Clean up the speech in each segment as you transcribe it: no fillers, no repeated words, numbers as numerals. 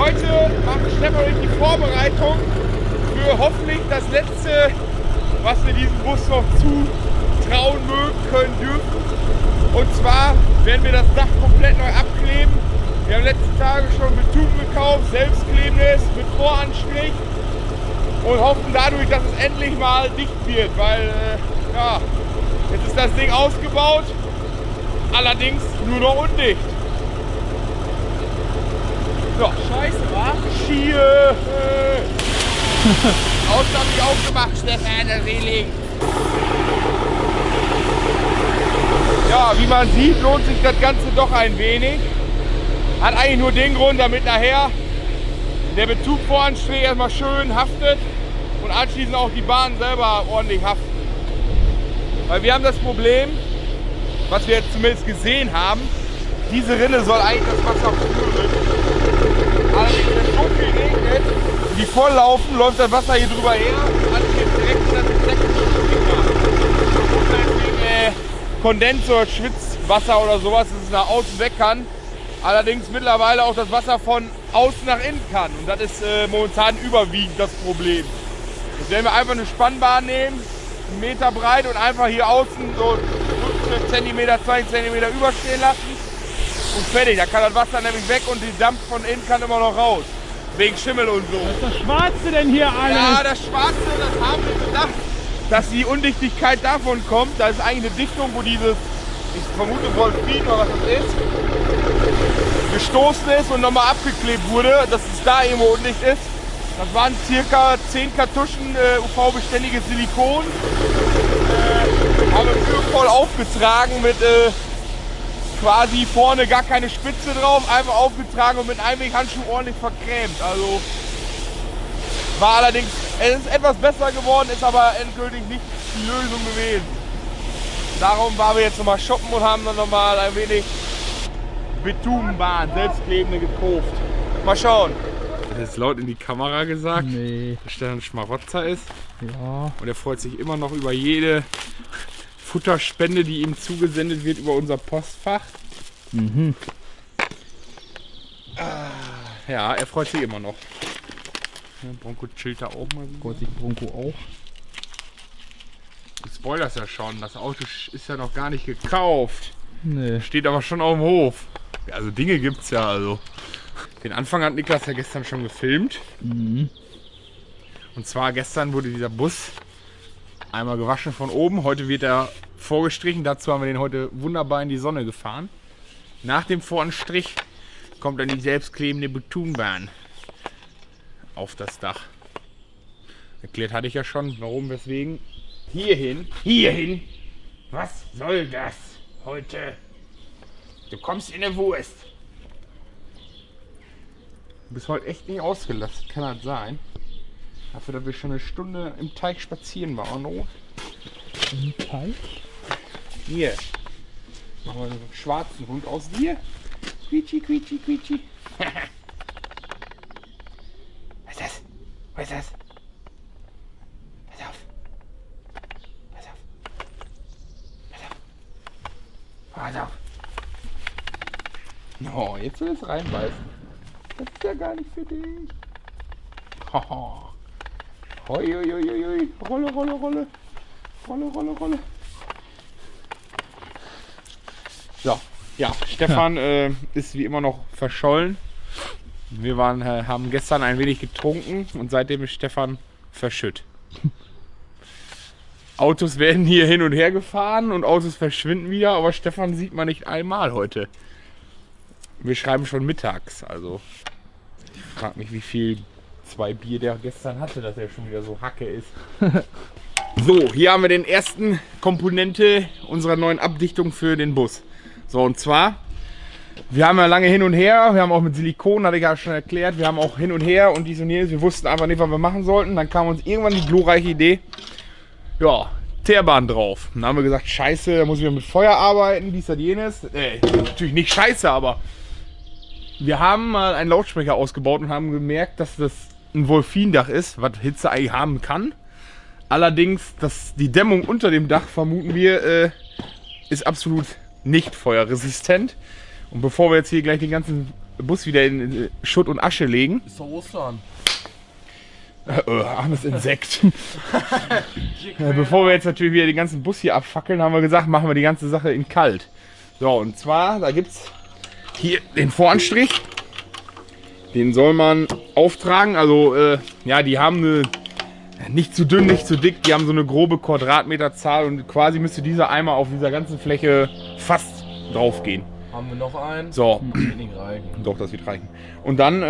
Heute macht Stefan und ich die Vorbereitung für hoffentlich das letzte, was wir diesem Bus noch zutrauen mögen, können, dürfen. Und zwar werden wir das Dach komplett neu abkleben. Wir haben letzten Tage schon Beton gekauft, selbstklebendes mit Voranstrich und hoffen dadurch, dass es endlich mal dicht wird, weil ja, jetzt ist das Ding ausgebaut, allerdings nur noch undicht. Ja, scheiße, wa? Schier! Außen hab ich aufgemacht, Stefan, das Reling. Ja, wie man sieht, lohnt sich das Ganze doch ein wenig. Hat eigentlich nur den Grund, damit nachher der Bezugvoranstrich erstmal schön haftet und anschließend auch die Bahnen selber ordentlich haften. Weil wir haben das Problem, was wir jetzt zumindest gesehen haben, diese Rinne soll eigentlich das Wasser führen. Allerdings, wenn so viel regnet, die volllaufen, läuft das Wasser hier drüber her und anschließend direkt in das Deswegen Kondens- oder Schwitzwasser oder sowas, dass es nach außen weg kann. Allerdings mittlerweile auch das Wasser von außen nach innen kann. Und das ist momentan überwiegend das Problem. Jetzt werden wir einfach eine Spannbahn nehmen, 1 Meter breit und einfach hier außen so 15 cm, 20 cm überstehen lassen. Und fertig, da kann das Wasser nämlich weg und die Dampf von innen kann immer noch raus. Wegen Schimmel und so. Was ist das Schwarze denn hier alles? Ja, das Schwarze, das haben wir gedacht, dass die Undichtigkeit davon kommt. Da ist eigentlich eine Dichtung, wo dieses, ich vermute Wolfrin oder was das ist, gestoßen ist und nochmal abgeklebt wurde, dass es da irgendwo undicht ist. Das waren circa 10 Kartuschen UV-beständiges Silikon. Haben wir mühevoll aufgetragen mit quasi vorne gar keine Spitze drauf, einfach aufgetragen und mit Einweghandschuh ordentlich verkrämt. Also war allerdings, es ist etwas besser geworden, ist aber endgültig nicht die Lösung gewesen. Darum waren wir jetzt nochmal shoppen und haben dann nochmal ein wenig Betonbahn, selbstklebende gekauft. Mal schauen. Das ist laut in die Kamera gesagt, Nee. dass der ein Schmarotzer ist. Ja. Und er freut sich immer noch über jede Futterspende, die ihm zugesendet wird über unser Postfach. Mhm. Ja, er freut sich immer noch. Ja, Bronco chillt da auch mal. Freut sich Bronco auch. Du spoilerst ja schon, das Auto ist ja noch gar nicht gekauft. Nee. Steht aber schon auf dem Hof. Ja, also Dinge gibt's ja also. Den Anfang hat Niklas ja gestern schon gefilmt. Mhm. Und zwar gestern wurde dieser Bus einmal gewaschen von oben. Heute wird er vorgestrichen. Dazu haben wir den heute wunderbar in die Sonne gefahren. Nach dem Voranstrich kommt dann die selbstklebende Betonbahn auf das Dach. Erklärt hatte ich ja schon, warum, weswegen. Hierhin, hierhin. Was soll das heute? Du kommst in der Wurst. Du bist heute echt nicht ausgelastet, kann das sein? Dafür, dass wir schon eine Stunde im Teich spazieren waren. Oh. Im Teich? Hier. Machen wir einen schwarzen Hund aus dir. Quietschi, quietschi, quietschi. Was ist das? Was ist das? Pass auf. Pass auf. Pass auf. Pass auf. Oh, jetzt will es reinbeißen. Das ist ja gar nicht für dich. Haha. Hoi, hoi, hoi, hoi. Rolle, Rolle, Rolle. Rolle, Rolle, Rolle. So, ja, Stefan ist wie immer noch verschollen. Wir haben gestern ein wenig getrunken und seitdem ist Stefan verschütt. Autos werden hier hin und her gefahren und Autos verschwinden wieder, aber Stefan sieht man nicht einmal heute. Wir schreiben schon mittags, also ich frage mich, wie viel 2 Bier der gestern hatte, dass er schon wieder so Hacke ist. So, hier haben wir den ersten Komponente unserer neuen Abdichtung für den Bus. So, und zwar, wir haben ja lange hin und her, wir haben auch mit Silikon, hatte ich ja schon erklärt, wir haben auch hin und her und dies und jenes, wir wussten einfach nicht, was wir machen sollten. Dann kam uns irgendwann die glorreiche Idee, ja, Teerbahn drauf. Und dann haben wir gesagt, scheiße, da muss ich ja mit Feuer arbeiten, dies und jenes. Natürlich nicht scheiße, aber wir haben mal einen Lautsprecher ausgebaut und haben gemerkt, dass das ein Wolfindach ist, was Hitze eigentlich haben kann. Allerdings, dass die Dämmung unter dem Dach, vermuten wir, ist absolut nicht feuerresistent. Und bevor wir jetzt hier gleich den ganzen Bus wieder in Schutt und Asche legen. Ist doch Ostern. Armes Insekt. Bevor wir jetzt natürlich wieder den ganzen Bus hier abfackeln, haben wir gesagt, machen wir die ganze Sache in kalt. So, und zwar, da gibt es hier den Voranstrich. Den soll man auftragen. Also, ja, die haben eine, nicht zu dünn, nicht zu dick, die haben so eine grobe Quadratmeterzahl und quasi müsste dieser Eimer auf dieser ganzen Fläche fast drauf gehen. Haben wir noch einen? So. Das wird nicht reichen. Doch, das wird reichen. Und dann,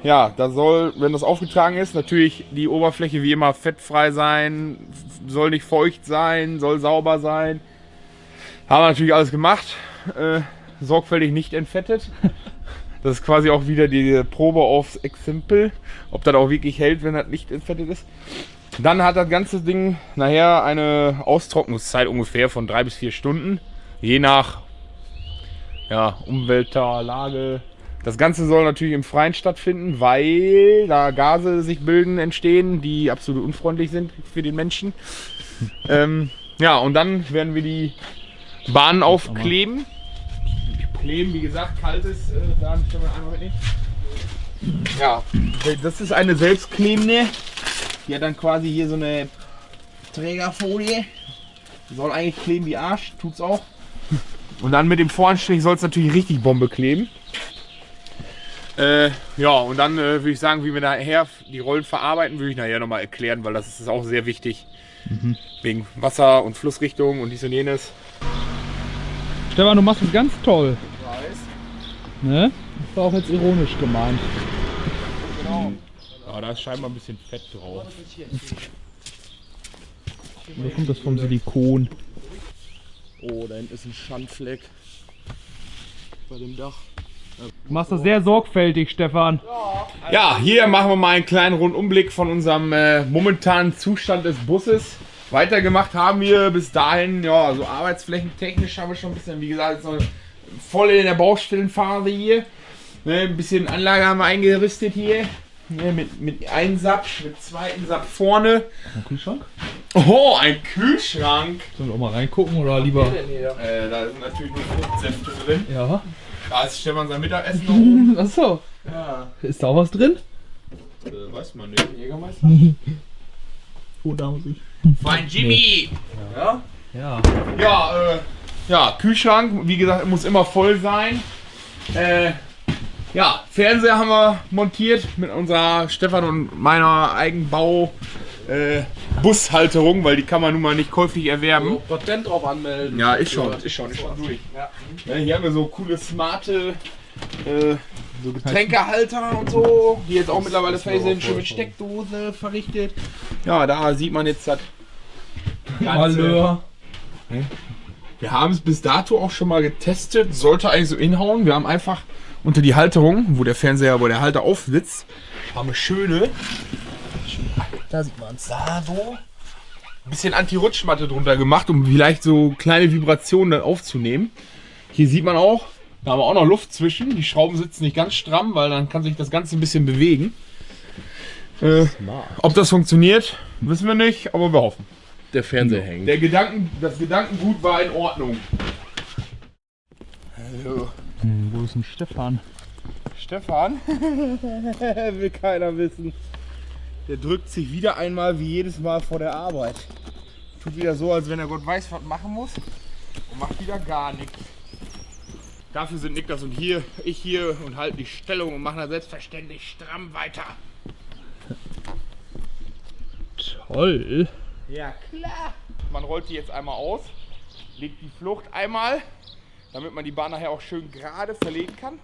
ja, da soll, wenn das aufgetragen ist, natürlich die Oberfläche wie immer fettfrei sein, soll nicht feucht sein, soll sauber sein. Haben wir natürlich alles gemacht, sorgfältig nicht entfettet. Das ist quasi auch wieder die Probe aufs Exempel, ob das auch wirklich hält, wenn das nicht entfettet ist. Dann hat das ganze Ding nachher eine Austrocknungszeit ungefähr von 3 bis 4 Stunden, je nach ja, Umwelter, Lage. Das Ganze soll natürlich im Freien stattfinden, weil da Gase sich bilden, entstehen, die absolut unfreundlich sind für den Menschen. Ja, und dann werden wir die Bahnen aufkleben. Kleben, wie gesagt, kaltes, da können wir einmal mitnehmen. Ja, das ist eine selbstklebende. Die hat dann quasi hier so eine Trägerfolie. Soll eigentlich kleben wie Arsch, tut's auch. Und dann mit dem Voranstrich soll es natürlich richtig Bombe kleben. Ja, und dann würde ich sagen, wie wir nachher die Rollen verarbeiten, würde ich nachher nochmal erklären, weil das ist auch sehr wichtig. Wegen Wasser und Flussrichtung und dies und jenes. Stefan, du machst es ganz toll. Ich weiß. Ne? Das war auch jetzt ironisch gemeint. Genau. Ja, da ist scheinbar ein bisschen Fett drauf. Oder kommt das vom Silikon? Oh, da hinten ist ein Schandfleck. Bei dem Dach. Du machst das sehr sorgfältig, Stefan. Ja, hier machen wir mal einen kleinen Rundumblick von unserem momentanen Zustand des Busses. Weitergemacht haben wir bis dahin, ja, so arbeitsflächentechnisch haben wir schon ein bisschen, wie gesagt, jetzt noch voll in der Baustellenphase hier. Ne, ein bisschen Anlage haben wir eingerüstet hier. Ne, mit einem Sapp, mit zweiten Sapp vorne. Ein Kühlschrank? Oh, ein Kühlschrank! Sollen wir auch mal reingucken oder lieber? Da sind natürlich nur Fruchtsäfte drin. Ja. Da ist Stefan sein Mittagessen da oben. Achso. Ja, Ist da auch was drin? weiß man nicht. Jägermeister? Oh, da muss ich. Fein Jimmy! Ja? Ja. Ja, ja, Kühlschrank, wie gesagt, muss immer voll sein. Ja, Fernseher haben wir montiert mit unserer Stefan und meiner Eigenbau Bushalterung, weil die kann man nun mal nicht käuflich erwerben. Patent drauf anmelden. Ja, ist schon durch. Ja. Hier haben wir so coole, smarte so Getränkehalter und so, die jetzt auch mittlerweile fähig sind, schön mit Steckdose verrichtet. Ja, da sieht man jetzt das Hallo. Wir haben es bis dato auch schon mal getestet, sollte eigentlich so hinhauen. Wir haben einfach unter die Halterung, wo der Fernseher, wo der Halter aufsitzt, haben wir schöne, Da sieht man's. da so, ein bisschen Anti-Rutschmatte drunter gemacht, um vielleicht so kleine Vibrationen dann aufzunehmen. Hier sieht man auch, da haben wir auch noch Luft zwischen. Die Schrauben sitzen nicht ganz stramm, weil dann kann sich das Ganze ein bisschen bewegen. Ob das funktioniert, wissen wir nicht, aber wir hoffen. Der Fernseher hängt. Das Gedankengut war in Ordnung. Hallo. Wo ist denn Stefan? Stefan? Will keiner wissen. Der drückt sich wieder einmal wie jedes Mal vor der Arbeit. Tut wieder so, als wenn er Gott weiß, was machen muss. Und macht wieder gar nichts. Dafür sind Niklas und ich hier und halten die Stellung und machen da selbstverständlich stramm weiter. Toll. Ja, klar. Man rollt die jetzt einmal aus, legt die Flucht einmal, damit man die Bahn nachher auch schön gerade verlegen kann.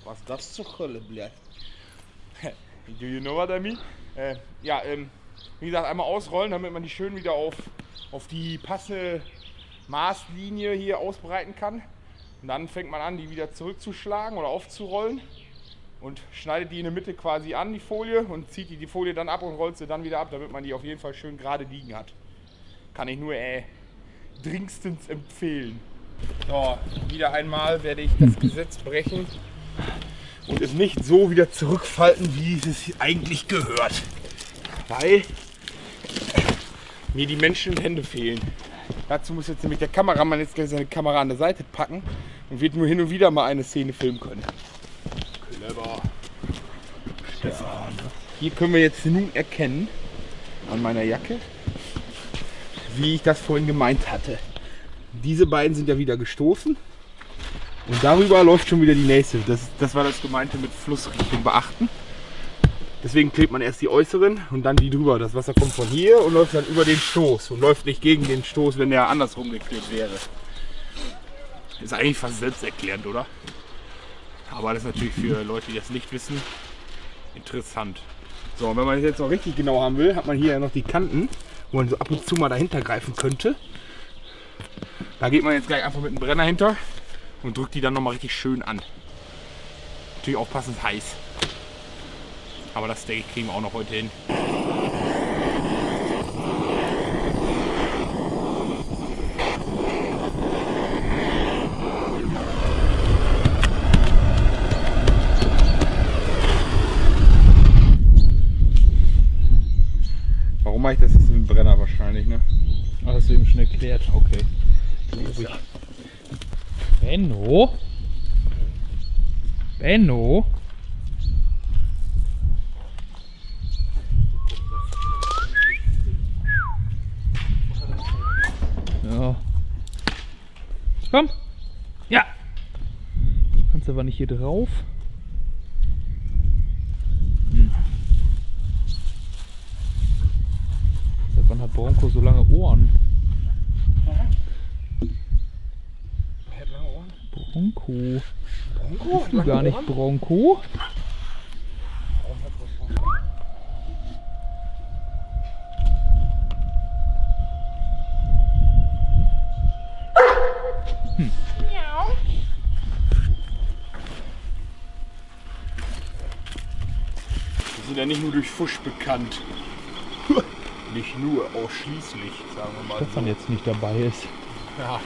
Was das zur Hölle bleibt. Do you know what I mean? Ja, wie gesagt, einmal ausrollen, damit man die schön wieder auf die passende Maßlinie hier ausbreiten kann. Und dann fängt man an, die wieder zurückzuschlagen oder aufzurollen und schneidet die in der Mitte quasi an, die Folie, und zieht die Folie dann ab und rollt sie dann wieder ab, damit man die auf jeden Fall schön gerade liegen hat. Kann ich nur dringendstens empfehlen. So, wieder einmal werde ich das Gesetz brechen und es nicht so wieder zurückfalten, wie es eigentlich gehört. Weil mir die Menschen und Hände fehlen. Dazu muss jetzt nämlich der Kameramann jetzt gleich seine Kamera an der Seite packen und wird nur hin und wieder mal eine Szene filmen können. clever. Hier können wir jetzt nun erkennen, an meiner Jacke, wie ich das vorhin gemeint hatte. Diese beiden sind ja wieder gestoßen und darüber läuft schon wieder die nächste. Das war das Gemeinte mit Flussrichtung beachten. Deswegen klebt man erst die äußeren und dann die drüber. Das Wasser kommt von hier und läuft dann über den Stoß und läuft nicht gegen den Stoß, wenn der andersrum geklebt wäre. Ist eigentlich fast selbsterklärend, oder? Aber das ist natürlich für Leute, die das nicht wissen, interessant. So, und wenn man es jetzt noch richtig genau haben will, hat man hier ja noch die Kanten, wo man so ab und zu mal dahinter greifen könnte. Da geht man jetzt gleich einfach mit dem Brenner hinter und drückt die dann nochmal richtig schön an. Natürlich auch passend heiß. Aber das, denke ich, kriegen wir auch noch heute hin. Warum mache ich das jetzt mit dem Brenner wahrscheinlich, ne? Ach, hast du eben schon erklärt. Okay. Benno? Benno? Ja. Komm! Ja! Du kannst aber nicht hier drauf. Seit wann hat Bronco so lange Ohren? Bronco. Bronco? Bist du gar nicht Bronco? Wir sind ja nicht nur durch Fusch bekannt. Nicht nur, ausschließlich, sagen wir mal. Stefan jetzt nicht dabei ist. Ja,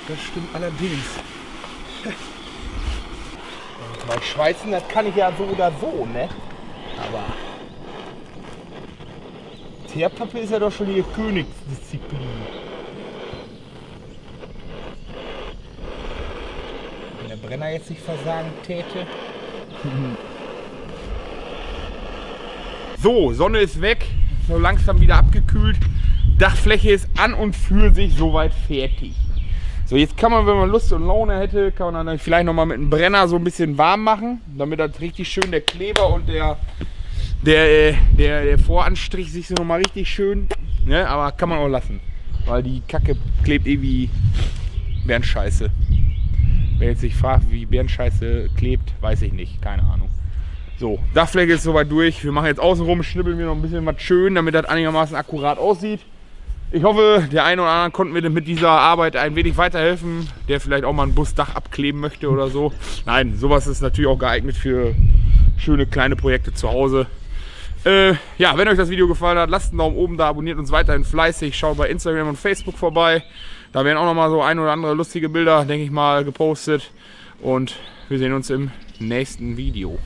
das stimmt allerdings. Mal schweißen, das kann ich ja so oder so, ne? Aber Teerpappe ist ja doch schon die Königsdisziplin. Wenn der Brenner jetzt nicht versagen täte. So, Sonne ist weg, so langsam wieder abgekühlt. Dachfläche ist an und für sich soweit fertig. So, jetzt kann man, wenn man Lust und Laune hätte, kann man dann vielleicht noch mal mit einem Brenner so ein bisschen warm machen, damit das richtig schön der Kleber und der Voranstrich sich so noch mal richtig schön, ne, aber kann man auch lassen, weil die Kacke klebt wie Bärenscheiße. Wer jetzt sich fragt, wie Bärenscheiße klebt, weiß ich nicht, keine Ahnung. So, Dachfläche ist soweit durch. Wir machen jetzt außenrum, schnibbeln wir noch ein bisschen was schön, damit das einigermaßen akkurat aussieht. Ich hoffe, der eine oder andere konnte mir mit dieser Arbeit ein wenig weiterhelfen, der vielleicht auch mal ein Busdach abkleben möchte oder so. Nein, sowas ist natürlich auch geeignet für schöne kleine Projekte zu Hause. Ja, wenn euch das Video gefallen hat, lasst einen Daumen oben da, abonniert uns weiterhin fleißig, schaut bei Instagram und Facebook vorbei. Da werden auch noch mal so ein oder andere lustige Bilder, denke ich mal, gepostet. Und wir sehen uns im nächsten Video.